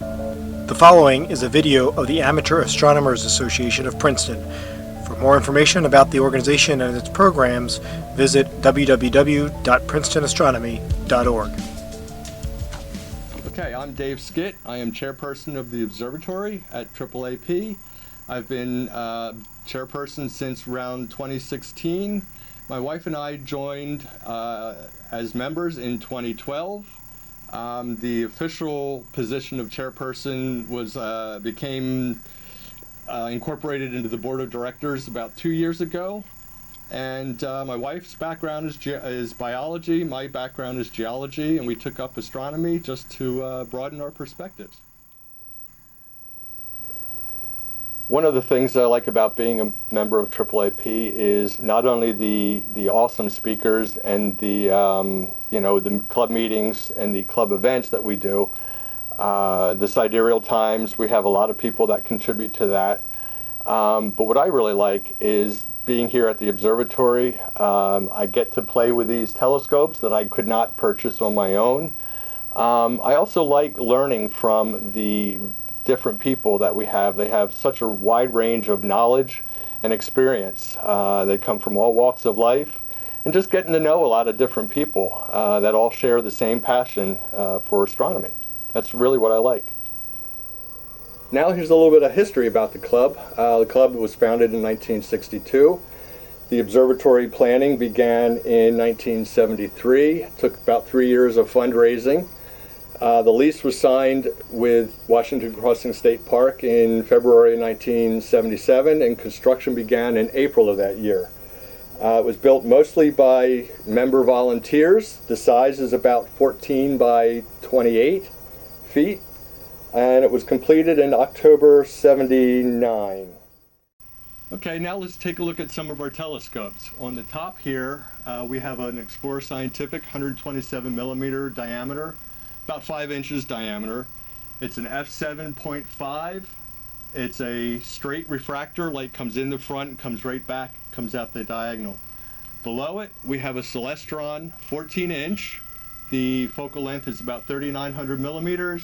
The following is a video of the Amateur Astronomers Association of Princeton. For more information about the organization and its programs, visit www.princetonastronomy.org. Okay, I'm Dave Skitt. I am chairperson of the observatory at AAAP. I've been chairperson since around 2016. My wife and I joined as members in 2012. The official position of chairperson became incorporated into the board of directors about 2 years ago. And my wife's background is biology, my background is geology, and we took up astronomy just to broaden our perspectives. One of the things I like about being a member of AAAP is not only the awesome speakers and the the club meetings and the club events that we do. The sidereal times, we have a lot of people that contribute to that. But what I really like is being here at the observatory. I get to play with these telescopes that I could not purchase on my own. I also like learning from the different people that we have. They have such a wide range of knowledge and experience. They come from all walks of life, and just getting to know a lot of different people that all share the same passion for astronomy. That's really what I like. Now here's a little bit of history about the club. The club was founded in 1962. The observatory planning began in 1973. It took about 3 years of fundraising. The lease was signed with Washington Crossing State Park in February 1977, and construction began in April of that year. It was built mostly by member volunteers. The size is about 14 by 28 feet, and it was completed in October '79. Okay, now let's take a look at some of our telescopes. On the top here, we have an Explorer Scientific 127 millimeter diameter, about 5 inches diameter. It's an f7.5. It's a straight refractor. Light comes in the front, comes right back, comes out the diagonal. Below it, we have a Celestron 14-inch. The focal length is about 3,900 millimeters.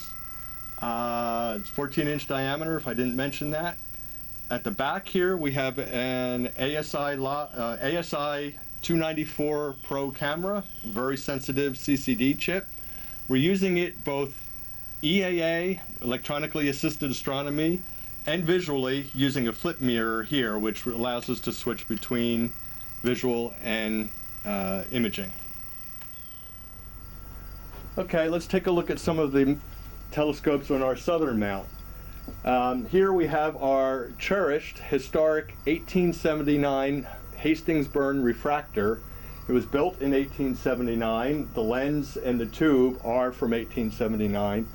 It's 14-inch diameter, if I didn't mention that. At the back here, we have an ASI 294 Pro camera, very sensitive CCD chip. We're using it both EAA, electronically assisted astronomy, and visually using a flip mirror here, which allows us to switch between visual and imaging. Okay, let's take a look at some of the telescopes on our southern mount. Here we have our cherished, historic 1879 Hastings-Byrne refractor. It was built in 1879. The lens and the tube are from 1879.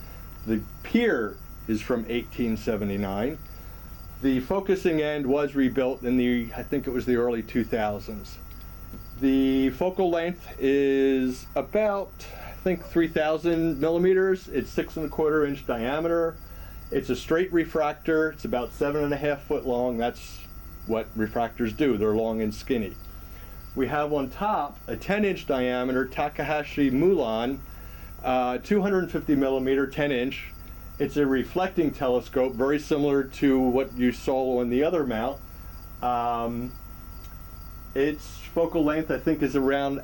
The pier is from 1879. The focusing end was rebuilt in I think it was the early 2000s. The focal length is about, I think, 3,000 millimeters. It's 6¼ inch diameter. It's a straight refractor. It's about 7.5 foot long. That's what refractors do. They're long and skinny. We have on top a 10-inch diameter Takahashi Mulan, 250 millimeter, 10-inch. It's a reflecting telescope, very similar to what you saw on the other mount. Its focal length, I think, is around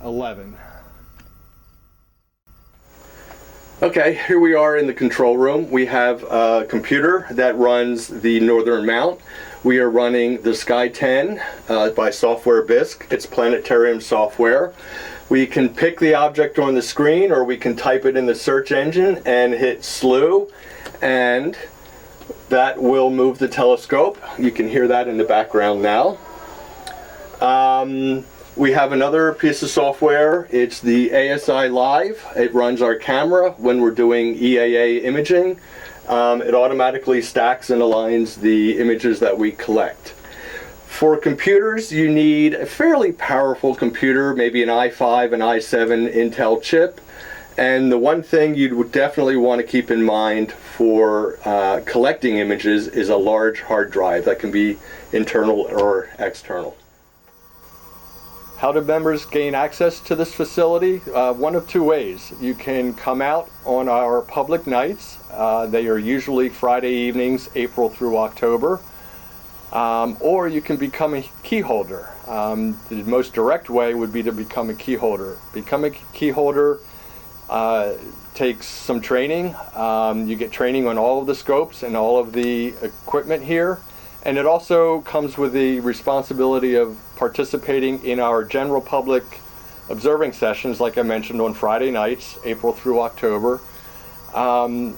f11. Okay, here we are in the control room. We have a computer that runs the northern mount. We are running the Sky 10 by Software Bisque. It's planetarium software. We can pick the object on the screen, or we can type it in the search engine and hit slew, and that will move the telescope. You can hear that in the background now. We have another piece of software. It's the ASI Live. It runs our camera when we're doing EAA imaging. It automatically stacks and aligns the images that we collect. For computers, you need a fairly powerful computer, maybe an i5, an i7 Intel chip. And the one thing you would definitely want to keep in mind for collecting images is a large hard drive that can be internal or external. How do members gain access to this facility? One of two ways. You can come out on our public nights. They are usually Friday evenings, April through October. Or you can become a key holder. The most direct way would be to become a key holder. Become a key holder takes some training. You get training on all of the scopes and all of the equipment here. And it also comes with the responsibility of participating in our general public observing sessions, like I mentioned, on Friday nights, April through October, and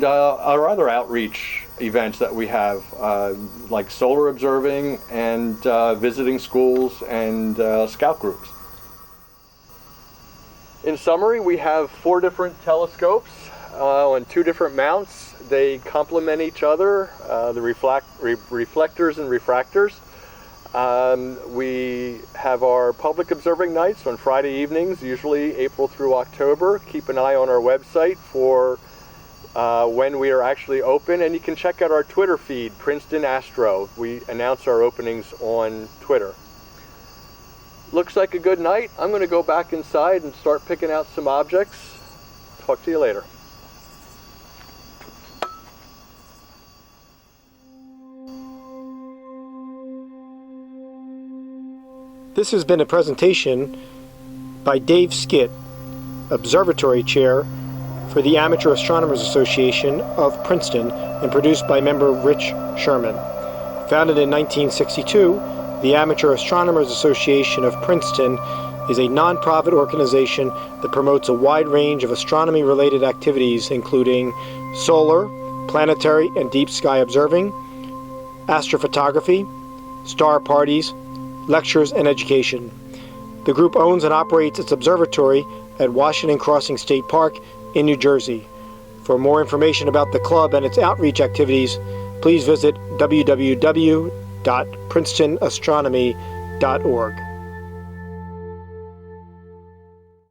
our other outreach events that we have, like solar observing and visiting schools and scout groups. In summary, we have 4 different telescopes on 2 different mounts. They complement each other, the reflectors and refractors. We have our public observing nights on Friday evenings, usually April through October. Keep an eye on our website for when we are actually open, and you can check out our Twitter feed, Princeton Astro. We announce our openings on Twitter. Looks like a good night. I'm going to go back inside and start picking out some objects. Talk to you later. This has been a presentation by Dave Skitt, Observatory Chair for the Amateur Astronomers Association of Princeton, and produced by member Rich Sherman. Founded in 1962, the Amateur Astronomers Association of Princeton is a non-profit organization that promotes a wide range of astronomy-related activities, including solar, planetary, and deep sky observing, astrophotography, star parties, lectures, and education. The group owns and operates its observatory at Washington Crossing State Park in New Jersey. For more information about the club and its outreach activities, please visit www.princetonastronomy.org.